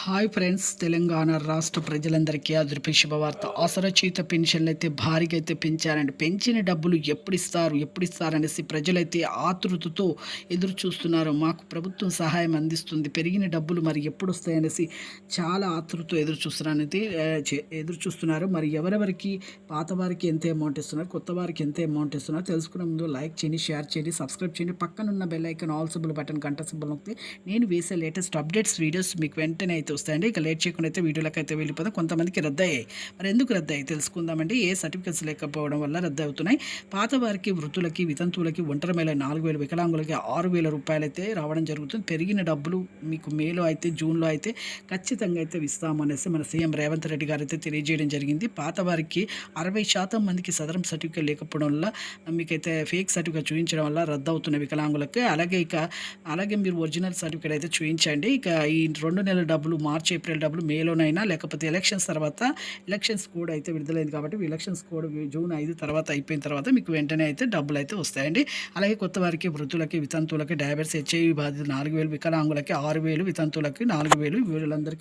Hi friends, Telangana రాష్ట్ర ప్రజలందరికీ అదృపి శుభవార్త. అసరచయిత పెన్షన్లు అయితే భారీగా అయితే పెంచారండి. పెంచిన డబ్బులు ఎప్పుడు ఇస్తారనేసి ప్రజలైతే ఆతృతతో ఎదురు చూస్తున్నారు. మాకు ప్రభుత్వం సహాయం అందిస్తుంది, పెరిగిన డబ్బులు మరి ఎప్పుడు వస్తాయనేసి చాలా ఆతృతతో ఎదురు చూస్తున్నారు. మరి ఎవరెవరికి, పాత వారికి ఎంత అమౌంట్ ఇస్తున్నారు, కొత్త వారికి ఎంత అమౌంట్ ఇస్తున్నారు తెలుసుకునే ముందు లైక్ చేయండి, షేర్ చేయండి, సబ్స్క్రైబ్ చేయండి. పక్కనున్న bell icon all symbol button గంట సింబల్ నొక్కితే నేను వేసే లేటెస్ట్ అప్డేట్స్ వీడియోస్ మీకు వెంటనే అయితే వస్తాయండి. ఇక లేట్ చేయకుండా అయితే వీడియోలోకి అయితే వెళ్ళిపోతాం. కొంతమందికి రద్దయ్యాయి. మరి ఎందుకు రద్దయ్యాయి తెలుసుకుందామండి. ఏ సర్టిఫికెట్స్ లేకపోవడం వల్ల రద్దు అవుతున్నాయి. పాత వారికి, వృద్ధులకి, వితంతువులకి, ఒంటరి మహిళ 4,000, వికలాంగులకి 6,000 రూపాయలు అయితే రావడం జరుగుతుంది. పెరిగిన డబ్బులు మీకు మేలో అయితే, జూన్లో అయితే ఖచ్చితంగా అయితే ఇస్తామనేసి మన సీఎం రేవంత్ రెడ్డి గారు అయితే తెలియజేయడం జరిగింది. పాత వారికి 60% మందికి సదరం సర్టిఫికేట్ లేకపోవడం వల్ల మీకైతే ఫేక్ సర్టిఫికేట్ చూపించడం వల్ల రద్దు అవుతున్న వికలాంగులకి, అలాగే మీరు ఒరిజినల్ సర్టిఫికేట్ అయితే చూపించండి. ఇక ఈ 2 నెలల డబ్బులు, మార్చ్ ఏప్రిల్ డబ్బులు మేలోనైనా, లేకపోతే ఎలక్షన్స్ తర్వాత, ఎలక్షన్స్ కోడ్ అయితే విడుదలైంది కాబట్టి ఎలక్షన్స్ కోడ్ జూన్ 5 తర్వాత అయిపోయిన తర్వాత మీకు వెంటనే అయితే డబ్బులు అయితే వస్తాయండి. అలాగే కొత్త వారికి, వృద్ధులకి, వితంతువులకి, డయాబెటీస్, హెచ్ఐవి బాధితులు 4,000, వికలాంగులకి 6,000, వితంతువులకి 4,000 వీళ్ళందరికీ